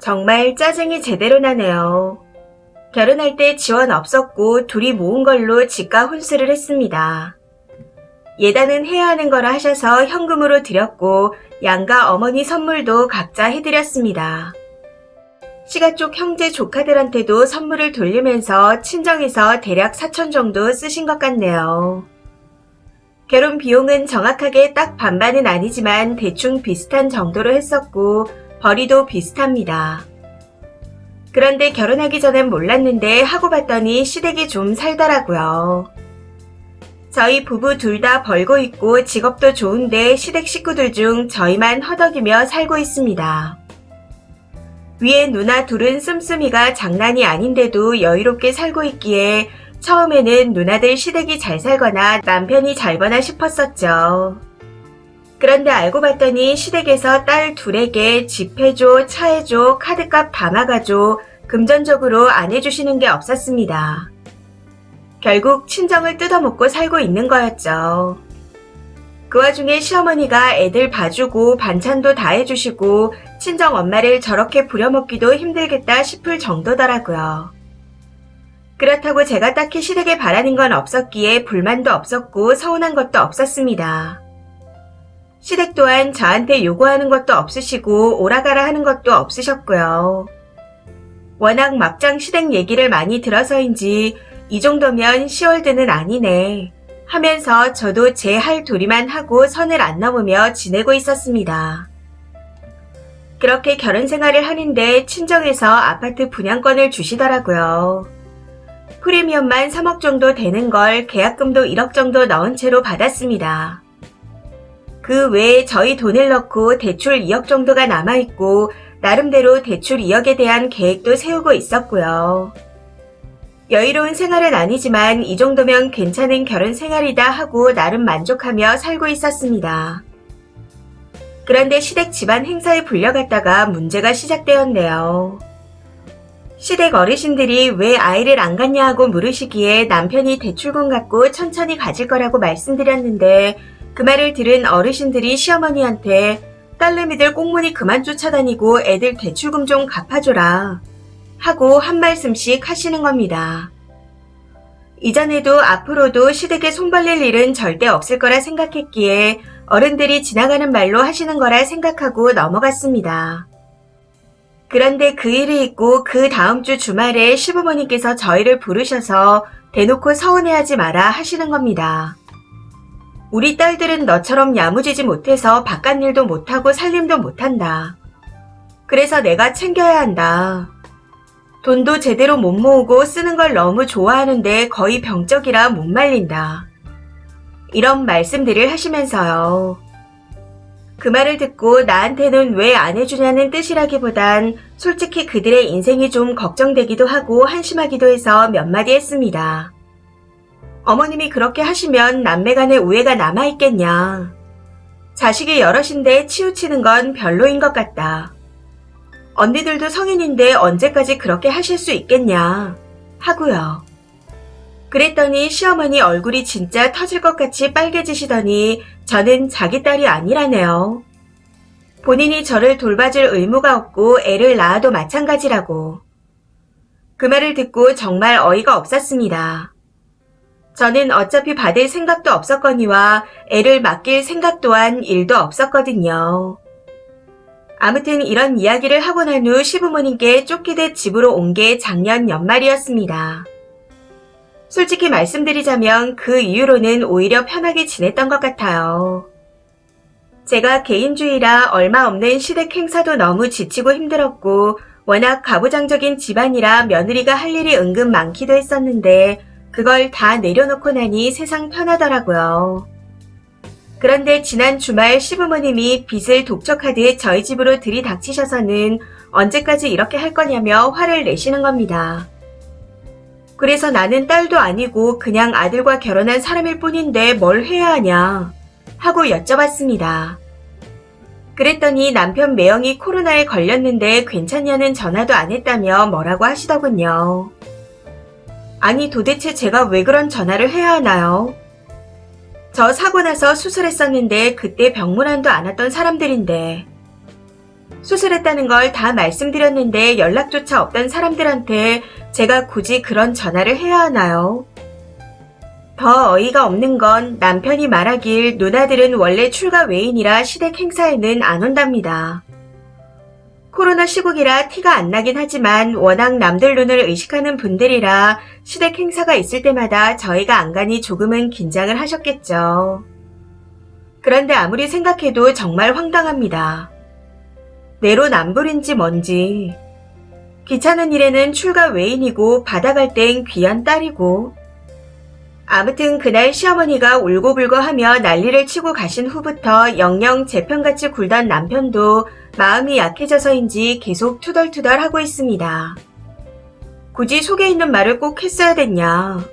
정말 짜증이 제대로 나네요. 결혼할 때 지원 없었고 둘이 모은 걸로 집과 혼수를 했습니다. 예단은 해야 하는 거라 하셔서 현금으로 드렸고 양가 어머니 선물도 각자 해드렸습니다. 시가 쪽 형제 조카들한테도 선물을 돌리면서 친정에서 대략 4천 정도 쓰신 것 같네요. 결혼 비용은 정확하게 딱 반반은 아니지만 대충 비슷한 정도로 했었고 벌이도 비슷합니다. 그런데 결혼하기 전엔 몰랐는데 하고 봤더니 시댁이 좀 살더라고요. 저희 부부 둘 다 벌고 있고 직업도 좋은데 시댁 식구들 중 저희만 허덕이며 살고 있습니다. 위에 누나 둘은 씀씀이가 장난이 아닌데도 여유롭게 살고 있기에 처음에는 누나들 시댁이 잘 살거나 남편이 잘 버나 싶었었죠. 그런데 알고 봤더니 시댁에서 딸 둘에게 집 해줘, 차 해줘, 카드값 다 막아줘, 금전적으로 안 해주시는 게 없었습니다. 결국 친정을 뜯어먹고 살고 있는 거였죠. 그 와중에 시어머니가 애들 봐주고 반찬도 다 해주시고 친정 엄마를 저렇게 부려먹기도 힘들겠다 싶을 정도더라고요. 그렇다고 제가 딱히 시댁에 바라는 건 없었기에 불만도 없었고 서운한 것도 없었습니다. 시댁 또한 저한테 요구하는 것도 없으시고 오라가라 하는 것도 없으셨고요. 워낙 막장 시댁 얘기를 많이 들어서인지 이 정도면 시월드는 아니네 하면서 저도 제 할 도리만 하고 선을 안 넘으며 지내고 있었습니다. 그렇게 결혼 생활을 하는데 친정에서 아파트 분양권을 주시더라고요. 프리미엄만 3억 정도 되는 걸 계약금도 1억 정도 넣은 채로 받았습니다. 그 외에 저희 돈을 넣고 대출 2억 정도가 남아있고 나름대로 대출 2억에 대한 계획도 세우고 있었고요. 여유로운 생활은 아니지만 이 정도면 괜찮은 결혼 생활이다 하고 나름 만족하며 살고 있었습니다. 그런데 시댁 집안 행사에 불려갔다가 문제가 시작되었네요. 시댁 어르신들이 왜 아이를 안 갖냐 하고 물으시기에 남편이 대출금 갖고 천천히 가질 거라고 말씀드렸는데 그 말을 들은 어르신들이 시어머니한테 딸내미들 꽁무니 그만 쫓아다니고 애들 대출금 좀 갚아줘라 하고 한 말씀씩 하시는 겁니다. 이전에도 앞으로도 시댁에 손 벌릴 일은 절대 없을 거라 생각했기에 어른들이 지나가는 말로 하시는 거라 생각하고 넘어갔습니다. 그런데 그 일이 있고 그 다음 주 주말에 시부모님께서 저희를 부르셔서 대놓고 서운해하지 마라 하시는 겁니다. 우리 딸들은 너처럼 야무지지 못해서 바깥일도 못하고 살림도 못한다. 그래서 내가 챙겨야 한다. 돈도 제대로 못 모으고 쓰는 걸 너무 좋아하는데 거의 병적이라 못 말린다. 이런 말씀들을 하시면서요. 그 말을 듣고 나한테는 왜 안 해주냐는 뜻이라기보단 솔직히 그들의 인생이 좀 걱정되기도 하고 한심하기도 해서 몇 마디 했습니다. 어머님이 그렇게 하시면 남매 간의 우애가 남아있겠냐. 자식이 여럿인데 치우치는 건 별로인 것 같다. 언니들도 성인인데 언제까지 그렇게 하실 수 있겠냐 하고요. 그랬더니 시어머니 얼굴이 진짜 터질 것 같이 빨개지시더니 저는 자기 딸이 아니라네요. 본인이 저를 돌봐줄 의무가 없고 애를 낳아도 마찬가지라고. 그 말을 듣고 정말 어이가 없었습니다. 저는 어차피 받을 생각도 없었거니와 애를 맡길 생각 또한 일도 없었거든요. 아무튼 이런 이야기를 하고 난 후 시부모님께 쫓기듯 집으로 온 게 작년 연말이었습니다. 솔직히 말씀드리자면 그 이후로는 오히려 편하게 지냈던 것 같아요. 제가 개인주의라 얼마 없는 시댁 행사도 너무 지치고 힘들었고 워낙 가부장적인 집안이라 며느리가 할 일이 은근 많기도 했었는데 그걸 다 내려놓고 나니 세상 편하더라고요. 그런데 지난 주말 시부모님이 빚을 독촉하듯 저희 집으로 들이닥치셔서는 언제까지 이렇게 할 거냐며 화를 내시는 겁니다. 그래서 나는 딸도 아니고 그냥 아들과 결혼한 사람일 뿐인데 뭘 해야 하냐 하고 여쭤봤습니다. 그랬더니 남편 매형이 코로나에 걸렸는데 괜찮냐는 전화도 안 했다며 뭐라고 하시더군요. 아니 도대체 제가 왜 그런 전화를 해야 하나요? 저 사고 나서 수술했었는데 그때 병문안도 안 왔던 사람들인데 수술했다는 걸 다 말씀드렸는데 연락조차 없던 사람들한테 제가 굳이 그런 전화를 해야 하나요? 더 어이가 없는 건 남편이 말하길 누나들은 원래 출가 외인이라 시댁 행사에는 안 온답니다. 코로나 시국이라 티가 안 나긴 하지만 워낙 남들 눈을 의식하는 분들이라 시댁 행사가 있을 때마다 저희가 안 가니 조금은 긴장을 하셨겠죠. 그런데 아무리 생각해도 정말 황당합니다. 내로남불인지 뭔지. 귀찮은 일에는 출가 외인이고 받아갈 땐 귀한 딸이고. 아무튼 그날 시어머니가 울고불고 하며 난리를 치고 가신 후부터 영영 제 편같이 굴던 남편도 마음이 약해져서인지 계속 투덜투덜 하고 있습니다. 굳이 속에 있는 말을 꼭 했어야 됐냐.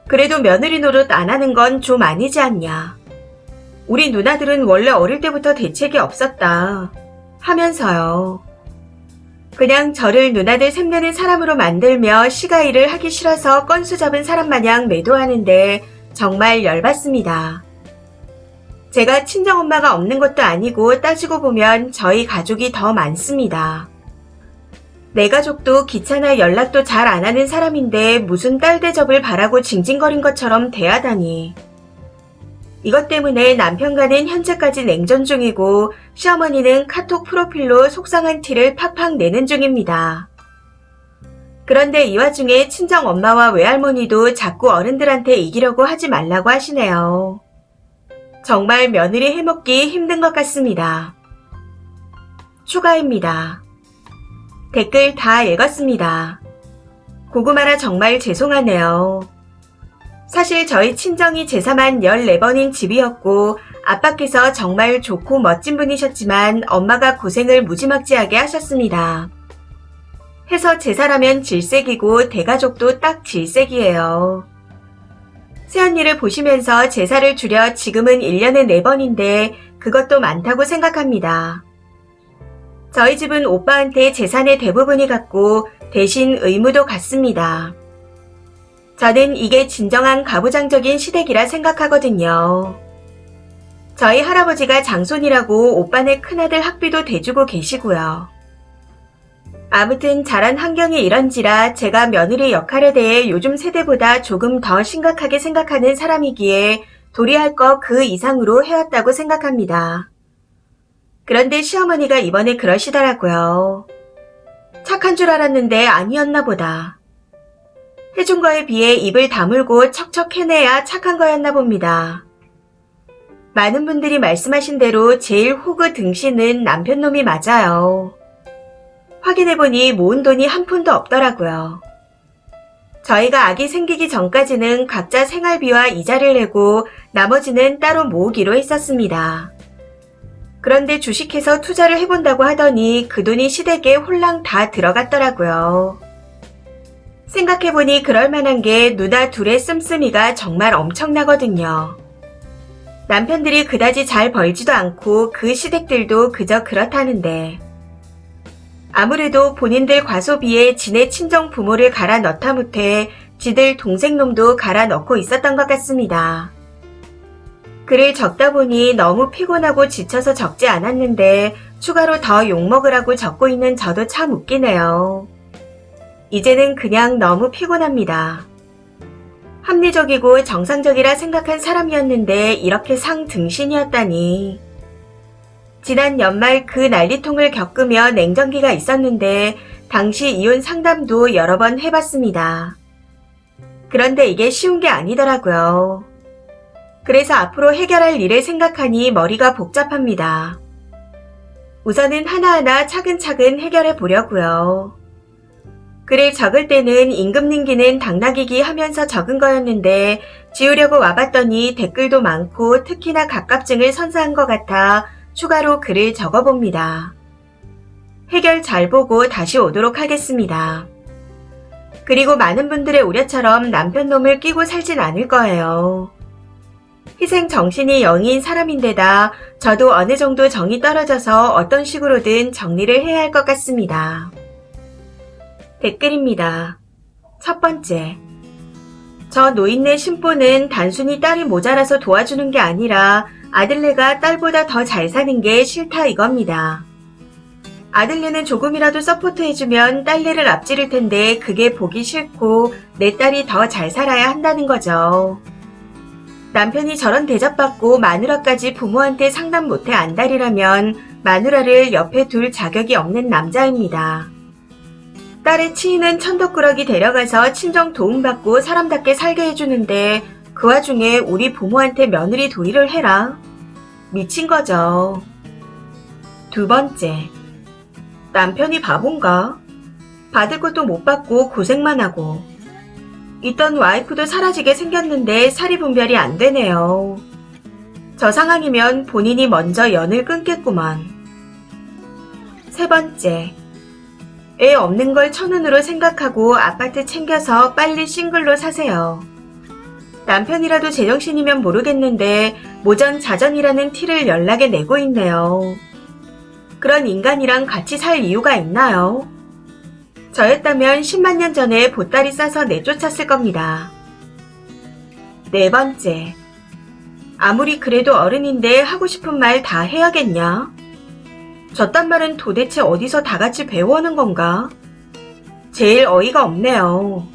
그래도 며느리 노릇 안 하는 건 좀 아니지 않냐. 우리 누나들은 원래 어릴 때부터 대책이 없었다. 하면서요. 그냥 저를 누나들 샘내는 사람으로 만들며 시가일을 하기 싫어서 건수 잡은 사람 마냥 매도하는데 정말 열받습니다. 제가 친정엄마가 없는 것도 아니고 따지고 보면 저희 가족이 더 많습니다. 내 가족도 귀찮아 연락도 잘 안 하는 사람인데 무슨 딸 대접을 바라고 징징거린 것처럼 대하다니. 이것 때문에 남편과는 현재까지 냉전 중이고 시어머니는 카톡 프로필로 속상한 티를 팍팍 내는 중입니다. 그런데 이 와중에 친정 엄마와 외할머니도 자꾸 어른들한테 이기려고 하지 말라고 하시네요. 정말 며느리 해먹기 힘든 것 같습니다. 추가입니다. 댓글 다 읽었습니다. 고구마라 정말 죄송하네요. 사실 저희 친정이 제사만 14번인 집이었고 아빠께서 정말 좋고 멋진 분이셨지만 엄마가 고생을 무지막지하게 하셨습니다. 해서 제사라면 질색이고 대가족도 딱 질색이에요. 새언니를 보시면서 제사를 줄여 지금은 1년에 4번인데 그것도 많다고 생각합니다. 저희 집은 오빠한테 재산의 대부분이 갔고 대신 의무도 갔습니다. 저는 이게 진정한 가부장적인 시댁이라 생각하거든요. 저희 할아버지가 장손이라고 오빠네 큰아들 학비도 대주고 계시고요. 아무튼 자란 환경이 이런지라 제가 며느리 역할에 대해 요즘 세대보다 조금 더 심각하게 생각하는 사람이기에 도리할 것 그 이상으로 해왔다고 생각합니다. 그런데 시어머니가 이번에 그러시더라고요. 착한 줄 알았는데 아니었나 보다. 해준 거에 비해 입을 다물고 척척 해내야 착한 거였나 봅니다. 많은 분들이 말씀하신 대로 제일 호그 등신은 남편놈이 맞아요. 확인해보니 모은 돈이 한 푼도 없더라고요. 저희가 아기 생기기 전까지는 각자 생활비와 이자를 내고 나머지는 따로 모으기로 했었습니다. 그런데 주식해서 투자를 해본다고 하더니 그 돈이 시댁에 홀랑 다 들어갔더라고요. 생각해보니 그럴만한 게 누나 둘의 씀씀이가 정말 엄청나거든요. 남편들이 그다지 잘 벌지도 않고 그 시댁들도 그저 그렇다는데. 아무래도 본인들 과소비에 지네 친정 부모를 갈아 넣다 못해 지들 동생놈도 갈아 넣고 있었던 것 같습니다. 글을 적다 보니 너무 피곤하고 지쳐서 적지 않았는데 추가로 더 욕먹으라고 적고 있는 저도 참 웃기네요. 이제는 그냥 너무 피곤합니다. 합리적이고 정상적이라 생각한 사람이었는데 이렇게 상등신이었다니. 지난 연말 그 난리통을 겪으며 냉전기가 있었는데 당시 이혼 상담도 여러 번 해봤습니다. 그런데 이게 쉬운 게 아니더라고요. 그래서 앞으로 해결할 일을 생각하니 머리가 복잡합니다. 우선은 하나하나 차근차근 해결해 보려고요. 글을 적을 때는 임금 님기는 당나귀기 하면서 적은 거였는데 지우려고 와봤더니 댓글도 많고 특히나 갑갑증을 선사한 것 같아 추가로 글을 적어봅니다. 해결 잘 보고 다시 오도록 하겠습니다. 그리고 많은 분들의 우려처럼 남편 놈을 끼고 살진 않을 거예요. 희생 정신이 0인 사람인데다 저도 어느 정도 정이 떨어져서 어떤 식으로든 정리를 해야 할 것 같습니다. 댓글입니다. 첫 번째. 저 노인네 신보는 단순히 딸이 모자라서 도와주는 게 아니라 아들네가 딸보다 더 잘 사는 게 싫다 이겁니다. 아들네는 조금이라도 서포트해주면 딸내를 앞지를 텐데 그게 보기 싫고 내 딸이 더 잘 살아야 한다는 거죠. 남편이 저런 대접받고 마누라까지 부모한테 상담 못해 안달이라면 마누라를 옆에 둘 자격이 없는 남자입니다. 딸의 치인은 천덕꾸러기 데려가서 친정 도움받고 사람답게 살게 해주는데 그 와중에 우리 부모한테 며느리 도리를 해라. 미친 거죠. 두 번째, 남편이 바본가? 받을 것도 못 받고 고생만 하고 있던 와이프도 사라지게 생겼는데 사리 분별이 안 되네요. 저 상황이면 본인이 먼저 연을 끊겠구만. 세 번째, 애 없는 걸 천운으로 생각하고 아파트 챙겨서 빨리 싱글로 사세요. 남편이라도 제정신이면 모르겠는데 모전자전이라는 티를 연락에 내고 있네요. 그런 인간이랑 같이 살 이유가 있나요? 저였다면 10만 년 전에 보따리 싸서 내쫓았을 겁니다. 네 번째, 아무리 그래도 어른인데 하고 싶은 말 다 해야겠냐? 저딴 말은 도대체 어디서 다 같이 배워오는 건가? 제일 어이가 없네요.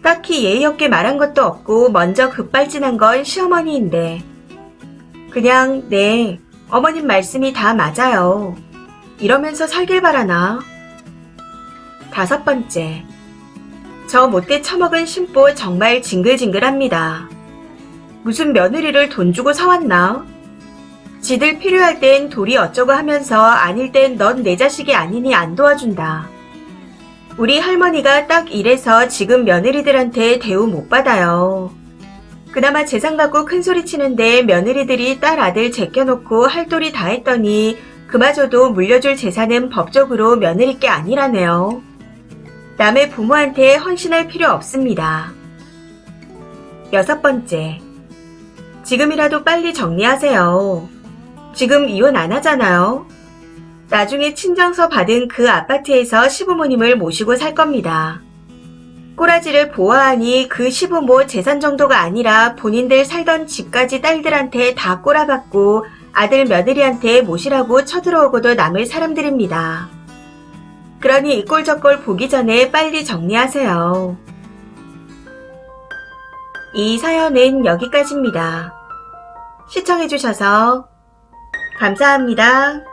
딱히 예의 없게 말한 것도 없고 먼저 급발진한 건 시어머니인데 그냥 네, 어머님 말씀이 다 맞아요. 이러면서 살길 바라나? 다섯 번째, 저 못돼 처먹은 심보 정말 징글징글합니다. 무슨 며느리를 돈 주고 사왔나? 지들 필요할 땐 도리 어쩌고 하면서 아닐 땐 넌 내 자식이 아니니 안 도와준다. 우리 할머니가 딱 이래서 지금 며느리들한테 대우 못 받아요. 그나마 재산 갖고 큰소리 치는데 며느리들이 딸 아들 제껴놓고 할 도리 다 했더니 그마저도 물려줄 재산은 법적으로 며느리 게 아니라네요. 남의 부모한테 헌신할 필요 없습니다. 여섯 번째, 지금이라도 빨리 정리하세요. 지금 이혼 안 하잖아요. 나중에 친정서 받은 그 아파트에서 시부모님을 모시고 살 겁니다. 꼬라지를 보아하니 그 시부모 재산 정도가 아니라 본인들 살던 집까지 딸들한테 다 꼬라박고 아들 며느리한테 모시라고 쳐들어오고도 남을 사람들입니다. 그러니 이 꼴 저 꼴 보기 전에 빨리 정리하세요. 이 사연은 여기까지입니다. 시청해주셔서 감사합니다.